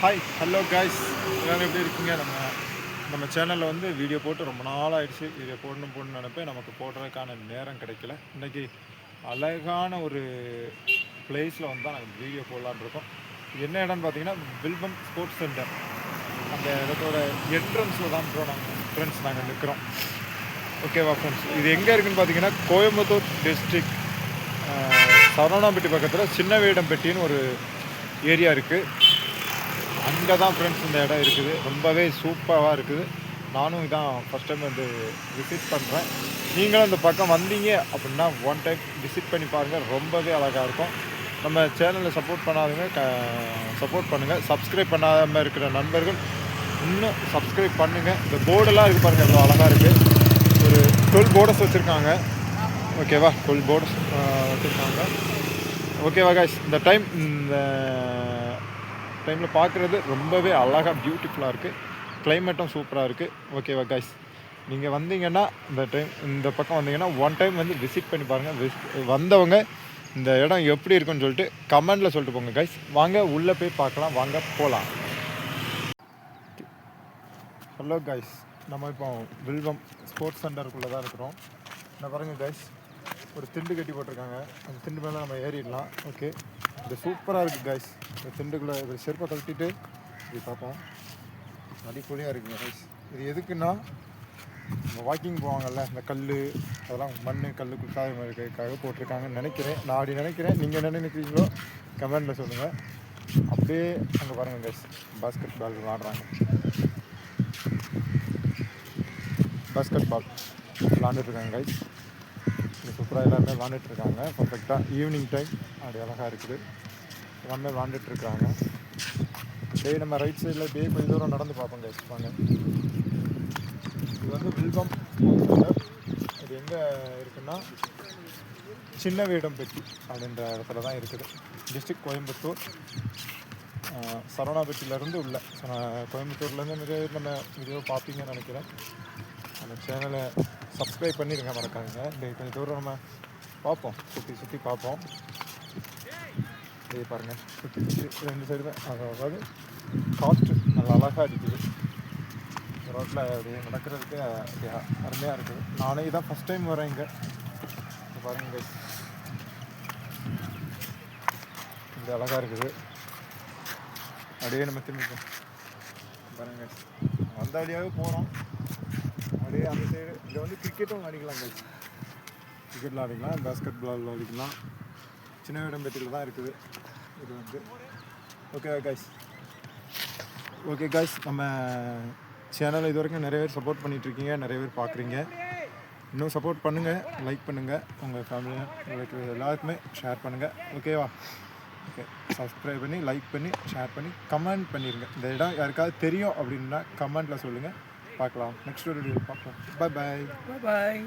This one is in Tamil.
ஹாய் ஹலோ காய்ஸ், எல்லோரும் எப்படி இருக்கீங்க? நம்ம சேனலில் வந்து வீடியோ போட்டு ரொம்ப நாள் ஆகிடுச்சு. வீடியோ போடணும்னு நினைப்பேன், நமக்கு போடுறதுக்கான நேரம் கிடைக்கல. இன்றைக்கி அழகான ஒரு பிளேஸில் வந்து தான் நாங்கள் வீடியோ போடலான்னு இருக்கோம். என்ன இடம்னு பார்த்தீங்கன்னா வில்பம் ஸ்போர்ட்ஸ் சென்டர். அந்த இடத்தோட என்ட்ரன்ஸில் தான் நாங்கள் நிற்கிறோம். ஓகேவா ஃப்ரெண்ட்ஸ், இது எங்கே இருக்குதுன்னு பார்த்தீங்கன்னா கோயம்புத்தூர் டிஸ்ட்ரிக்ட் சரவணாம்பட்டி பக்கத்தில் சின்னவேடம்பட்டின்னு ஒரு ஏரியா இருக்குது. அங்கே தான் ஃப்ரெண்ட்ஸ் இந்த இடம் இருக்குது. ரொம்பவே சூப்பராக இருக்குது. நானும் இதான் ஃபஸ்ட் டைம் வந்து விசிட் பண்ணுறேன். நீங்களும் இந்த பக்கம் வந்தீங்க அப்படின்னா ஒன் டைம் விசிட் பண்ணி பாருங்கள். ரொம்பவே அழகாக இருக்கும். நம்ம சேனலில் சப்போர்ட் பண்ணாதவங்க சப்போர்ட் பண்ணுங்கள். சப்ஸ்கிரைப் பண்ணாமல் இருக்கிற நண்பர்கள் இன்னும் சப்ஸ்கிரைப் பண்ணுங்கள். இந்த போர்டெல்லாம் இருக்குது பாருங்கள், எவ்வளோ அழகாக இருக்குது. ஒரு 12 போர்டர்ஸ் வச்சுருக்காங்க. ஓகேவா, 12 போர்டர்ஸ் வச்சுருக்காங்க. ஓகேவா காய்ஸ், இந்த டைமில் பார்க்குறது ரொம்பவே அழகாக பியூட்டிஃபுல்லாக இருக்குது. கிளைமேட்டும் சூப்பராக இருக்குது. ஓகேவா காய்ஸ், நீங்கள் வந்தீங்கன்னா இந்த பக்கம் வந்தீங்கன்னா ஒன் டைம் வந்து விசிட் பண்ணி பாருங்கள். வந்தவங்க இந்த இடம் எப்படி இருக்குன்னு சொல்லிட்டு கமெண்டில் சொல்லிட்டு போங்க காய்ஸ். வாங்க உள்ளே போய் பார்க்கலாம், வாங்க போகலாம். ஹலோ காய்ஸ், நம்ம இப்போ வில்வம் ஸ்போர்ட்ஸ் சென்டருக்குள்ளே தான் இருக்கிறோம். நான் பாருங்கள் காய்ஸ், ஒரு திண்டு கட்டி போட்டிருக்காங்க. அந்த திண்டு மேலே நம்ம ஏறிடலாம். ஓகே, இது சூப்பராக இருக்குது காய்ஸ். இந்த திண்டுக்குள்ளே ஒரு செருப்பை கழட்டிட்டு இப்படி பார்ப்போம். அடிப்பொலியாக இருக்குங்க காய்ஸ். இது எதுக்குன்னா நம்ம வாக்கிங் போவாங்கல்ல, இந்த கல் அதெல்லாம் மண் கல் குத்தாத மாதிரிக்காக போட்டிருக்காங்கன்னு நினைக்கிறேன். நான் அப்படி நினைக்கிறேன். நீங்கள் என்ன நினைக்கிறீங்களோ கமெண்டில் சொல்லுங்கள். அப்படியே அங்கே பாருங்கள் காய்ஸ், பாஸ்கெட் பால் விளாடுறாங்க. பாஸ்கெட் பால் விளாண்டுட்ருக்காங்க காய்ஸ். இது சூப்பராக எல்லாருமே விளாண்டுட்ருக்காங்க. பர்ஃபெக்டாக ஈவினிங் டைம் அப்படி அழகாக இருக்குது. எல்லாமே விளாண்டுட்ருக்காங்க. டே நம்ம ரைட் சைடில் டே கொஞ்சம் தூரம் நடந்து பார்ப்போங்க. வச்சுப்பாங்க. இது வந்து வில்வம் சென்டர். இது எங்கே இருக்குன்னா சின்னவேடம்பட்டி அப்படின்ற இடத்துல தான் இருக்குது. டிஸ்ட்ரிக்ட் கோயம்புத்தூர். சரவணாபட்டியிலேருந்து உள்ள கோயம்புத்தூர்லேருந்து நிறைய நம்ம வீடியோ பார்ப்பீங்கன்னு நினைக்கிறேன். அந்த சேனலை சப்ஸ்கிரைப் பண்ணிடுங்க மறக்காங்க. கொஞ்சம் தூரம் நம்ம பார்ப்போம், சுற்றி பார்ப்போம். இதே பாருங்கள், சுற்றி ரெண்டு சைடுமே அதாவது காற்று நல்லா அழகாக அடிக்குது. ரோட்டில் அப்படியே நடக்கிறதுக்கு அருமையாக இருக்குது. நானே தான் ஃபஸ்ட் டைம் வரேன் இங்கே. பாருங்கள், இந்த அழகாக இருக்குது. அப்படியே நம்ம திரும்பிப்போம். பாருங்கள், அந்த வழியாகவே போகிறோம். அப்படியே அந்த சைடு இதில் வந்து கிரிக்கெட்டும் அடிக்கலாம் கைஸ். கிரிக்கெட்டில் ஆடிக்கலாம், பாஸ்கெட் பால் ஆடிக்கலாம். சின்னவேடம்பட்டியில் தான் இருக்குது இது வந்து. ஓகே காய்ஸ், நம்ம சேனலை இது வரைக்கும் நிறைய பேர் சப்போர்ட் பண்ணிகிட்ருக்கீங்க, நிறைய பேர் பார்க்குறீங்க. இன்னும் சப்போர்ட் பண்ணுங்கள், லைக் பண்ணுங்கள். உங்கள் ஃபேமிலியாக எல்லாருக்குமே ஷேர் பண்ணுங்கள். ஓகேவா? ஓகே, சப்ஸ்கிரைப் பண்ணி லைக் பண்ணி ஷேர் பண்ணி கமெண்ட் பண்ணிடுங்க. இந்த இடம் யாருக்காவது தெரியும் அப்படின்னா கமெண்ட்டில் சொல்லுங்கள். பார்க்கலாம், நெக்ஸ்ட் வீடியோ பார்க்கலாம். பாய்.